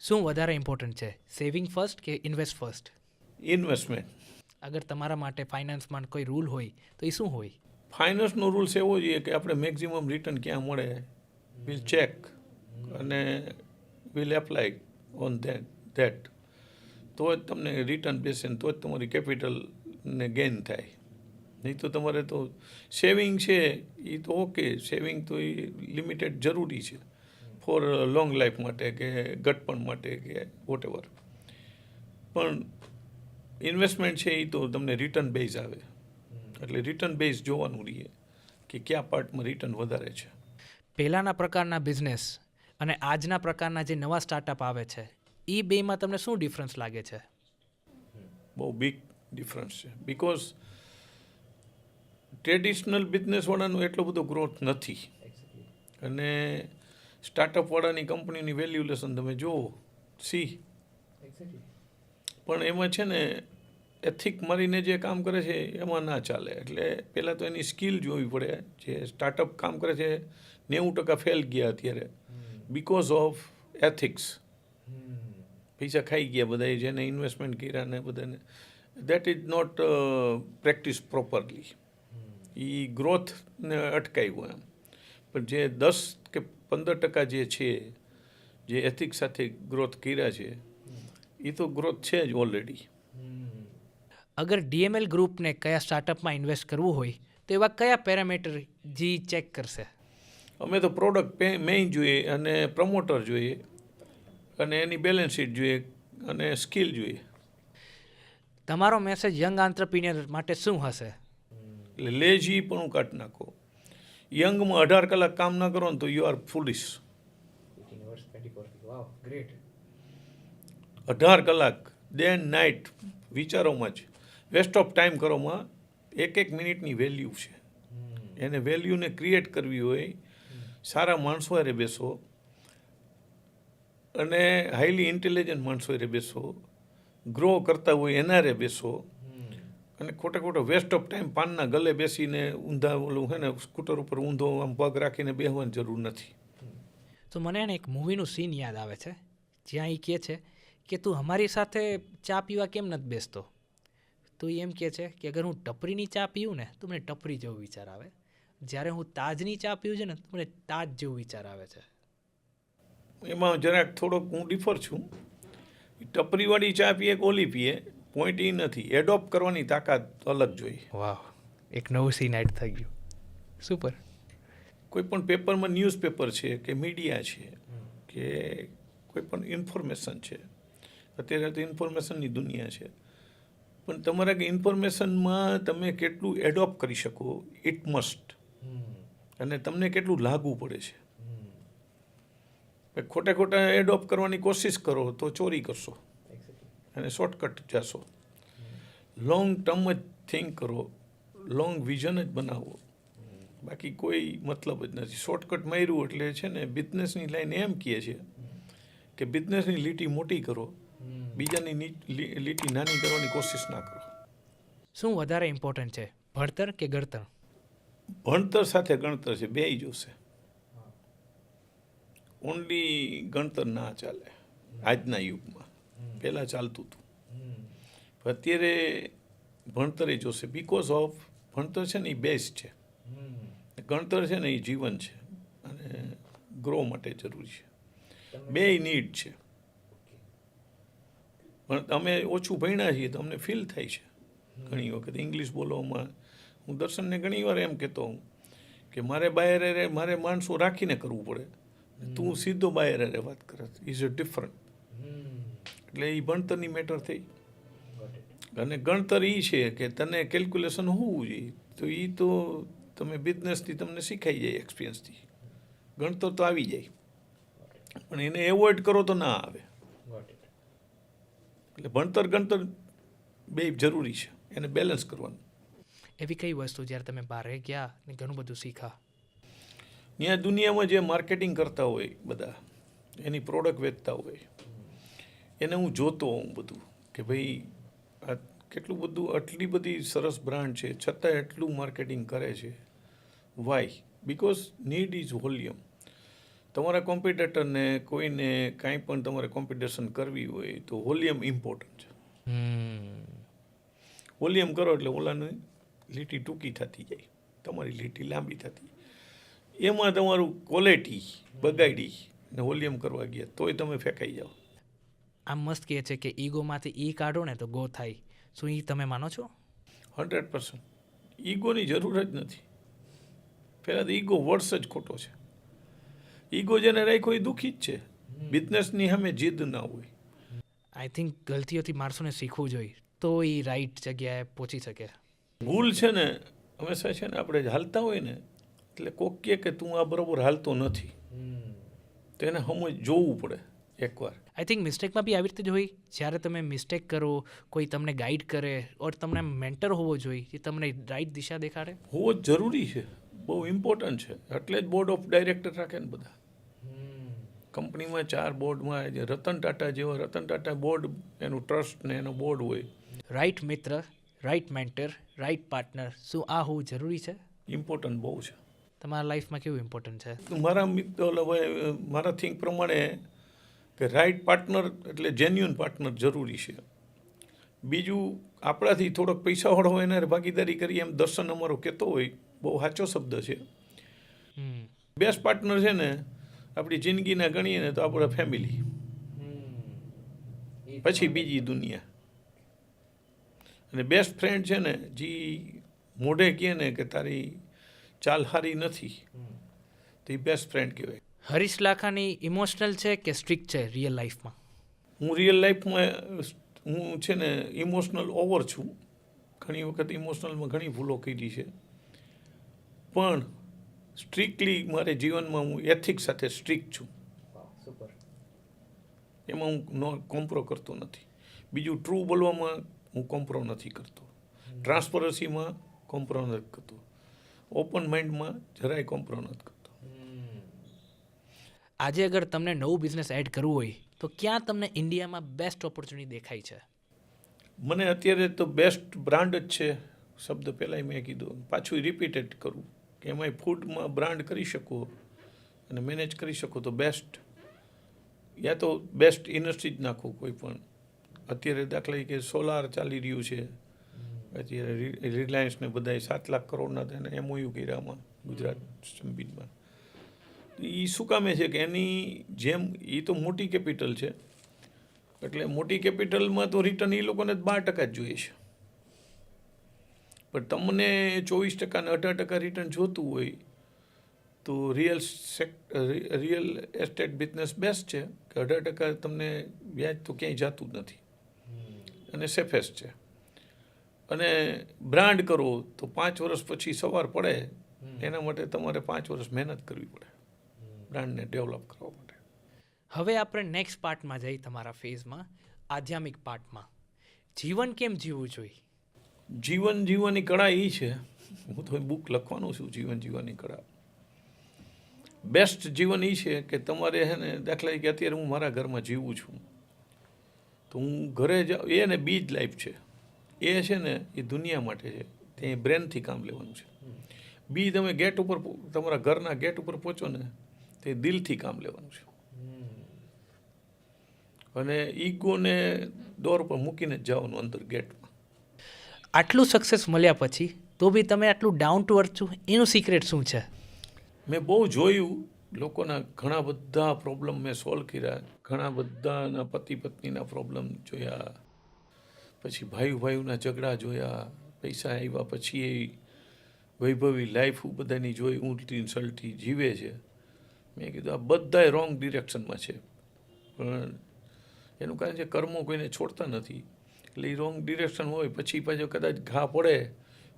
શું વધારે ઇમ્પોર્ટન્ટ છે, સેવિંગ ફર્સ્ટ કે ઇન્વેસ્ટ ફર્સ્ટ? ઇન્વેસ્ટમેન્ટ. અગર તમારા માટે ફાઇનાન્સમાં કોઈ રૂલ હોય તો એ શું હોય? ફાઇનાન્સનો રૂલ્સ એવો જોઈએ કે આપણે મેક્ઝિમમ રિટર્ન ક્યાં મળે વિલ ચેક અને વિલ એપ્લાય ઓન ધેટ. તો જ તમને રિટર્ન બેસે ને તો જ તમારી કેપિટલને ગેઇન થાય. નહીં તો તમારે તો સેવિંગ છે એ તો ઓકે, સેવિંગ તો એ લિમિટેડ જરૂરી છે ફોર લોંગ લાઈફ માટે કે ગટપણ માટે કે વોટ એવર. પણ ઇન્વેસ્ટમેન્ટ છે એ તો તમને રિટર્ન બેઝ આવે, એટલે રિટર્ન બેઝ જોવાનું રહીએ કે કયા પાર્ટમાં રિટર્ન વધારે છે. પહેલાંના પ્રકારના બિઝનેસ અને આજના પ્રકારના જે નવા સ્ટાર્ટઅપ આવે છે એ બેમાં તમને શું ડિફરન્સ લાગે છે? બહુ બિગ ડિફરન્સ છે. બિકોઝ ટ્રેડિશનલ બિઝનેસવાળાનો એટલો બધો ગ્રોથ નથી અને સ્ટાર્ટઅપવાળાની કંપનીની વેલ્યુલેશન તમે જુઓ પણ એમાં છે ને એથિક મારીને જે કામ કરે છે એમાં ના ચાલે. એટલે પહેલાં તો એની સ્કિલ જોવી પડે. જે સ્ટાર્ટઅપ કામ કરે છે 90% ફેલ ગયા અત્યારે બિકોઝ ઓફ એથિક્સ. પૈસા ખાઈ ગયા બધાએ જેને ઇન્વેસ્ટમેન્ટ કર્યા ને બધાને. That is not practice properly. એ ગ્રોથને અટકાવ્યું એમ. પણ જે 10 કે 15% જે છે જે એથિક્સ સાથે ગ્રોથ કર્યા છે એ તો ગ્રોથ છે જ ઓલરેડી. અગર ડીએમએલ ગ્રુપને કયા સ્ટાર્ટઅપમાં ઇન્વેસ્ટ કરવું હોય તો એવા કયા પેરામીટર જી ચેક કરશે? અમે તો પ્રોડક્ટ મેઇન જોઈએ અને પ્રમોટર જોઈએ અને એની બેલેન્સ શીટ જોઈએ અને સ્કિલ જોઈએ. તમારો મેસેજ યંગ આંત્રપ્રિન્યોર માટે શું હશે? એટલે લેઝી પણ કાઢી નાખો. યંગમાં 18 કલાક કામ ના કરો ને તો યુ આર ફુલિશ. 18 કલાક ડે એન્ડ નાઇટ વિચારોમાં જ વેસ્ટ ઓફ ટાઈમ કરોમાં એક મિનિટની વેલ્યુ છે. એને વેલ્યુને ક્રિએટ કરવી હોય સારા માણસો હારે બેસો અને હાઈલી ઇન્ટેલિજન્ટ માણસો હારે બેસો, ગ્રો કરતા હોય એના હારે બેસો અને ખોટો વેસ્ટ ઓફ ટાઈમ પાનના ગલે બેસીને ઊંધા ઓલું છે ને સ્કૂટર ઉપર ઊંધો આમ પગ રાખીને બેસવાની જરૂર નથી. તો મને એને એક મૂવીનું સીન યાદ આવે છે જ્યાં એ કહે છે કે તું અમારી સાથે ચા પીવા કેમ નથી બેસતો? તો એ એમ કહે છે કે અગર હું ટપરીની ચા પીવું ને તો મને ટપરી જેવો વિચાર આવે, જ્યારે હું તાજની ચા પીવું છે ને તો મને તાજ જેવો વિચાર આવે છે. એમાં જરાક થોડોક હું ડિફર છું. ટપરીવાળી ચા પીએ કે ઓલી પીએ પોઈન્ટ એ નથી, એડોપ્ટ કરવાની તાકાત અલગ જોઈએ. વાહ, એક નવું સીન એડ થઈ ગયું. સુપર. કોઈ પણ પેપરમાં ન્યૂઝપેપર છે કે મીડિયા છે કે કોઈ પણ ઇન્ફોર્મેશન છે, અત્યારે તો ઇન્ફોર્મેશનની દુનિયા છે, પણ તમારા કે ઇન્ફોર્મેશનમાં તમે કેટલું એડોપ્ટ કરી શકો ઇટ મસ્ટ, અને તમને કેટલું લાગુ પડે છે. ખોટા એડોપ્ટ કરવાની કોશિશ કરો તો ચોરી કરશો અને શોર્ટકટ જશો. લોંગ ટર્મ જ થિંક કરો, લોંગ વિઝન જ બનાવો, બાકી કોઈ મતલબ જ નથી. શોર્ટકટ માર્યું એટલે છે ને બિઝનેસની લાઈન એમ કહે છે કે બિઝનેસની લીટી મોટી કરો, બીજાની લીટી નાની કરવાની કોશિશ ના કરો. શું વધારે ઇમ્પોર્ટન્ટ છે, ભણતર કે ગણતર? ભણતર સાથે ગણતર છે, બેય જોશે. ઓનલી ગણતર ના ચાલે આજના યુગમાં. પહેલાં ચાલતું હતું, અત્યારે ભણતરે જોશે. બિકોઝ ઓફ ભણતર છે ને એ બેસ્ટ છે, ગણતર છે ને એ જીવન છે અને ગ્રો માટે જરૂરી છે. બેય નીડ છે. પણ અમે ઓછું ભણ્યા છીએ તો અમને ફીલ થાય છે ઘણી વખત ઇંગ્લિશ બોલવામાં. હું દર્શનને ઘણી વાર એમ કહેતો હું કે મારે બાયરે મારે માણસો રાખીને કરવું પડે, તું સીધો બાયરે વાત કરે, ઇઝ અ ડિફરન્ટ. એટલે એ ભણતરની મેટર થઈ. અને ગણતર એ છે કે તને કેલ્ક્યુલેશન હોવું જોઈએ, તો એ તો તમે બિઝનેસથી તમને શીખાઈ જાય, એક્સપિરિયન્સથી. ગણતર તો આવી જાય પણ એને એવોઇડ કરો તો ના આવે. એટલે ભણતર ગણતર બે જરૂરી છે, એને બેલેન્સ કરવાનું. એવી કઈ વસ્તુ જ્યારે તમે બહાર ગયા ને ઘણું બધું શીખા? ત્યાં દુનિયામાં જે માર્કેટિંગ કરતા હોય બધા, એની પ્રોડક્ટ વેચતા હોય, એને હું જોતો હોઉં બધું કે ભાઈ આ કેટલું બધું, આટલી બધી સરસ બ્રાન્ડ છે છતાં એટલું માર્કેટિંગ કરે છે. Why? Because need is volume. તમારા કોમ્પિટિટરને કોઈને કાંઈ પણ તમારે કોમ્પિટિશન કરવી હોય તો વોલ્યુમ ઇમ્પોર્ટન્ટ છે. વોલ્યુમ કરો એટલે ઓલાની લીટી ટૂંકી થતી જાય, તમારી લીટી લાંબી થતી. એમાં તમારું ક્વોલિટી બગાડી ને વોલ્યુમ કરવા ગયા તોય તમે ફેંકાઈ જાઓ. આમ મસ્ત કહે છે કે ઈગોમાંથી ઈ કાઢો ને તો ગો થાય. શું એ તમે માનો છો? 100%. ઈગોની જરૂર જ નથી. પહેલાં તો ઈગો વર્ડ્સ જ ખોટો છે. ઈગો જેને રાખ્યો એ દુઃખી જ છે. બિઝનેસની સામે જીદ ના હોય. આઈ થિંક ગલતીઓથી માણસોને શીખવું જોઈએ તો એ રાઈટ જગ્યાએ પહોંચી શકે. ભૂલ છે ને હંમેશા છે ને આપણે હાલતા હોય ને એટલે કોક કહે કે તું આ બરોબર હાલતો નથી તો એને સમજ જોવું પડે એકવાર. આઈ થિંક મિસ્ટેકમાં બી આવી રીતે જ હોય. જ્યારે તમે મિસ્ટેક કરો, કોઈ તમને ગાઈડ કરે ઓર તમને મેન્ટર હોવો જોઈએ જે તમને રાઈટ દિશા દેખાડે. હોવો જ જરૂરી છે, બહુ ઇમ્પોર્ટન્ટ છે. એટલે જ બોર્ડ ઓફ ડાયરેક્ટર રાખે ને બધા. કંપનીમાં 4 બોર્ડમાં જે રતન ટાટા જેવા રતન ટાટા બોર્ડ એનું ટ્રસ્ટ ને એનો બોર્ડ હોય. રાઈટ મિત્ર, રાઈટ મેન્ટર, રાઈટ પાર્ટનર, શું આ હોવું જરૂરી છે? ઇમ્પોર્ટન્ટ બહુ છે. તમારા લાઈફમાં કેવું ઇમ્પોર્ટન્ટ છે? મારા થિંક પ્રમાણે કે રાઈટ પાર્ટનર એટલે જેન્યુઅન પાર્ટનર જરૂરી છે. બીજું આપણાથી થોડોક પૈસાવાળો હોય એને ભાગીદારી કરી એમ દર્શન અમારો કહેતો હોય, બહુ સાચો શબ્દ છે. બેસ્ટ પાર્ટનર છે ને આપણી જિંદગીના ગણીએ ને તો આપણા ફેમિલી, પછી બીજી દુનિયા. અને બેસ્ટ ફ્રેન્ડ છે ને જે મોઢે કહે ને કે તારી ચાલ હારી નથી તો એ બેસ્ટ ફ્રેન્ડ કહેવાય. હરીશ લાખાની ઇમોશનલ છે કે સ્ટ્રિક્ટ છે રિયલ લાઈફમાં? હું રિયલ લાઈફમાં હું છે ને ઇમોશનલ ઓવર છું. ઘણી વખત ઇમોશનલમાં ઘણી ભૂલો કરી છે, પણ સ્ટ્રિક્ટલી મારે જીવનમાં હું એથિક્સ સાથે સ્ટ્રિક્ટ છું. એમાં હું કોમ્પ્રો કરતો નથી. બીજું ટ્રુ બોલવામાં હું કોમ્પ્રો નથી કરતો. ટ્રાન્સપરન્સીમાં કોમ્પ્રો નથી કરતો. ઓપન માઇન્ડમાં જરાય કોમ્પ્રો નથી કરતો. આજે અગર તમને નવું બિઝનેસ એડ કરવું હોય તો ક્યાં તમને ઇન્ડિયામાં બેસ્ટ ઓપોર્ચ્યુનિટી દેખાય છે? મને અત્યારે તો બેસ્ટ બ્રાન્ડ જ છે. શબ્દ પહેલાંય મેં કીધું, પાછું રિપીટેડ કરું કે એમાંય ફૂડમાં બ્રાન્ડ કરી શકો અને મેનેજ કરી શકો તો બેસ્ટ. યા તો બેસ્ટ ઇન્ડસ્ટ્રી જ નાખો કોઈ પણ. અત્યારે દાખલા કે સોલાર ચાલી રહ્યું છે. અત્યારે રિલાયન્સને બધાએ 7 લાખ કરોડના તેને MOU કર્યામાં ગુજરાત સંબીનમાં. એ શું કામે છે કે એની જેમ એ તો મોટી કેપિટલ છે એટલે મોટી કેપિટલમાં તો રિટર્ન એ લોકોને 12% જ જોઈએ છે. પણ તમને 24% ને 18% રિટર્ન જોતું હોય તો રિયલ એસ્ટેટ બિઝનેસ બેસ્ટ છે કે 18% તમને વ્યાજ તો ક્યાંય જતું જ નથી અને સેફેસ્ટ છે. અને બ્રાન્ડ કરો તો 5 વર્ષ પછી સવાર પડે એના માટે તમારે 5 વર્ષ મહેનત કરવી પડે બ્રાન્ડને ડેવલપ કરવા માટે. હવે આપણે નેક્સ્ટ પાર્ટમાં જઈએ, તમારા ફેઝમાં આધ્યાત્મિક પાર્ટમાં. જીવન કેમ જીવવું જોઈએ? જીવન જીવવાની કળા એ છે, હું તો બુક લખવાનો છું જીવન જીવવાની કળા. બેસ્ટ જીવન એ છે કે તમારે છે ને દાખલા કે અત્યારે હું મારા ઘરમાં જીવું છું તો હું ઘરે જાઉં એને બીજ લાઈફ છે. એ છે ને એ દુનિયા માટે છે, તે બ્રેનથી કામ લેવાનું છે. બી તમે ગેટ ઉપર તમારા ઘરના ગેટ ઉપર પહોંચો ને તે દિલથી કામ લેવાનું છે. અને ઈગોને દોર પર મૂકીને જ જવાનું અંદર ગેટમાં. આટલું સક્સેસ મળ્યા પછી તો બી તમે આટલું ડાઉન ટુ અર્થ છો, એનું સિક્રેટ શું છે? મેં બહુ જોયું લોકોના ઘણા બધા પ્રોબ્લેમ મેં સોલ્વ કર્યા. ઘણા બધાના પતિ પત્નીના પ્રોબ્લેમ જોયા, પછી ભાઈઓના ઝઘડા જોયા, પૈસા આવ્યા પછી એ વૈભવી લાઈફ બધાની જોઈ ઊંટથી સલટી જીવે છે. મેં કીધું આ બધાય રોંગ ડિરેક્શનમાં છે. પણ એનું કારણ છે કર્મો કોઈને છોડતા નથી એટલે એ રોંગ ડિરેક્શન હોય પછી પાછો કદાચ ઘા પડે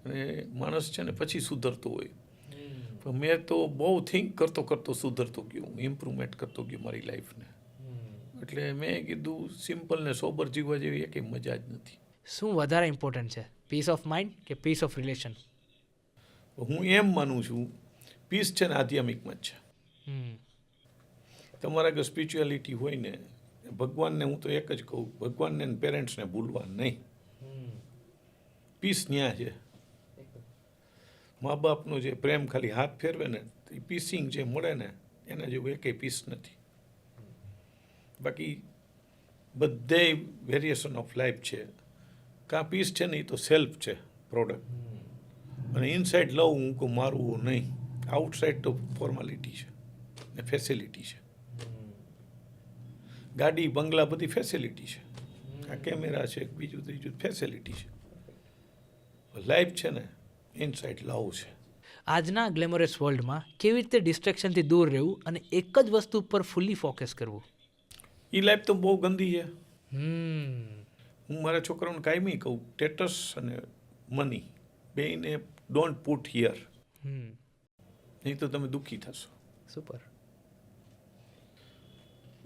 અને માણસ છે ને પછી સુધરતો હોય. પણ મેં તો બહુ થિંક કરતો સુધરતો ગયો, ઇમ્પ્રુવમેન્ટ કરતો ગયો મારી લાઈફને. એટલે મેં કીધું સિમ્પલ ને સોબર જીવવા જેવી એકેય મજા જ નથી. શું વધારે ઇમ્પોર્ટન્ટ છે, પીસ ઓફ માઇન્ડ કે પીસ ઓફ રિલેશન? હું એમ માનું છું પીસ છે ને આધ્યાત્મિકમાં જ છે. તમારા આગળ સ્પિરિચ્યુઆલિટી હોય ને, ભગવાનને હું તો એક જ કહું, ભગવાનને પેરેન્ટ્સને ભૂલવા નહીં. પીસ ન્યા છે. મા બાપનો જે પ્રેમ ખાલી હાથ ફેરવે ને એ પીસિંગ જે મળે ને એના જેવું એકેય પીસ નથી. બાકી બધે વેરિએશન ઓફ લાઈફ છે. કાં પીસ છે ને એ તો સેલ્ફ છે પ્રોડક્ટ, અને ઇનસાઇડ લવ હું કહું મારવું નહીં. આઉટસાઇડ તો ફોર્માલિટી છે ને ફેસિલિટી છે. ગાડી બંગલા બધી ફેસિલિટી છે, આ કેમેરા છે, બીજું ત્રીજું ફેસિલિટી છે. લાઈફ છે ને ઇનસાઇડ લવ છે. આજના ગ્લેમરસ વર્લ્ડમાં કેવી રીતે ડિસ્ટ્રેક્શનથી દૂર રહેવું અને એક જ વસ્તુ પર ફૂલી ફોકસ કરવું? એ લાઈફ તો બહુ ગંદી છે. હમ હું મારા છોકરાઓને કાયમી કહું, સ્ટેટસ અને મની બેયને ડોન્ટ પુટ હિયર, હમ નહીં તો તમે દુઃખી થશો. સુપર.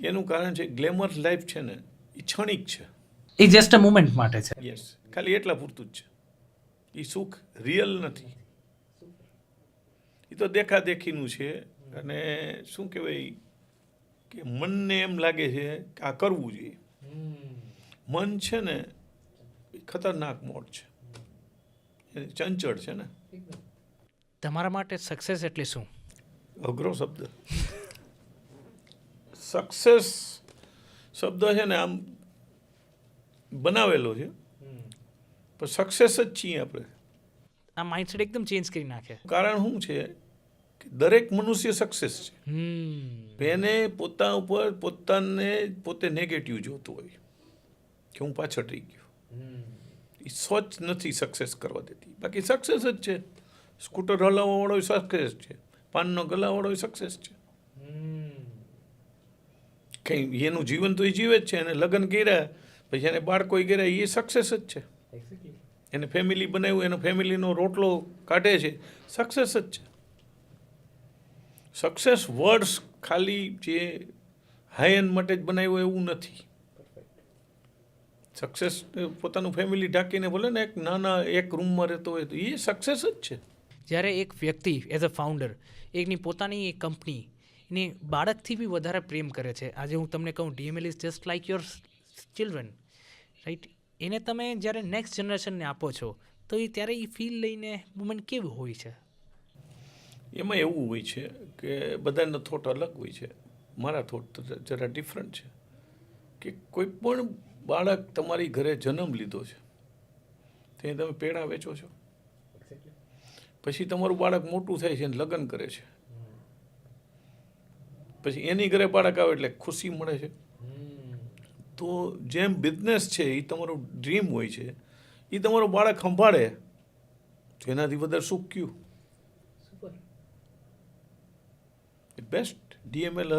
એનું કારણ છે ગ્લેમર લાઈફ છે ને એ ક્ષણિક છે. એ જસ્ટ અ મુમેન્ટ માટે છે. યસ, ખાલી એટલા પૂરતું જ છે. એ સુખ રિયલ નથી, એ તો દેખાદેખીનું છે. અને શું કહેવાય કે મનને એમ લાગે છે કે આ કરવું જોઈએ. મન છે ને એ ખતરનાક મોડ છે, એ ચંચળ છે ને. તમારા માટે સક્સેસ એટલે શું? અઘરો શબ્દ. સક્સેસ શબ્દ છે ને આમ બનાવેલો છે, પણ સક્સેસ જ છીએ આપણે. આ માઇન્ડસેટ એકદમ ચેન્જ કરી નાખે. કારણ શું છે કે દરેક મનુષ્ય સક્સેસ છે. એને પોતા ઉપર પોતે નેગેટિવ જોતું હોય કે હું પાછળ રહી ગયો. એ સોચ નથી સક્સેસ કરવા દેતી. બાકી સક્સેસ જ છે. સ્કૂટર હલાવવાવાળો સક્સેસ છે, પાનનો ગલાવાળો સક્સેસ છે. કંઈ એનું જીવન તો એ જીવે જ છે. એને લગ્ન કર્યા પછી એને બાળકો કર્યા, એ સક્સેસ જ છે. એને ફેમિલી બનાવ્યું, એનો ફેમિલીનો રોટલો કાઢે છે, સક્સેસ જ છે. સક્સેસ વર્ડ્સ ખાલી જે હાઈ એન્ડ માટે જ બનાવ્યું એવું નથી. સક્સેસ પોતાનું ફેમિલી ઢાંકીને ભલે ને એક નાના એક રૂમમાં રહેતો હોય તો એ સક્સેસ જ છે. જ્યારે એક વ્યક્તિ એઝ અ ફાઉન્ડર એકની પોતાની કંપની એને બાળકથી બી વધારે પ્રેમ કરે છે. આજે હું તમને કહું DML is just like your children, right? એને તમે જ્યારે નેક્સ્ટ જનરેશનને આપો છો તો એ ત્યારે એ ફીલ લઈને મુમેન્ટ કેવું હોય છે? એમાં એવું હોય છે કે બધાનો થોટ અલગ હોય છે. મારા થોટ જરા ડિફરન્ટ છે કે કોઈ પણ બાળક તમારી ઘરે જન્મ લીધો છે તે તમે પેડા વેચો છો, પછી તમારું બાળક મોટું થાય છે અને લગ્ન કરે છે, પછી એની ઘરે બાળક આવે એટલે ખુશી મળે છે. તો જેમ બિઝનેસ છે એ તમારું ડ્રીમ હોય છે, એ તમારું બાળક સંભાળે તો એનાથી વધારે સુખ કયું? બેસ્ટ. DML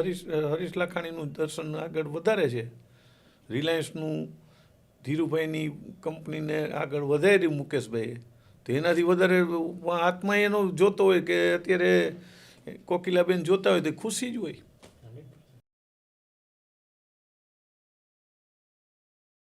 હરીશ લાખાણીનું દર્શન આગળ વધારે છે, રિલાયન્સનું ધીરુભાઈની કંપનીને આગળ વધારી મુકેશભાઈએ, તો એનાથી વધારે આત્મા એનો જોતો હોય કે અત્યારે કોકિલાબેન જોતા હોય તો ખુશી જ હોય.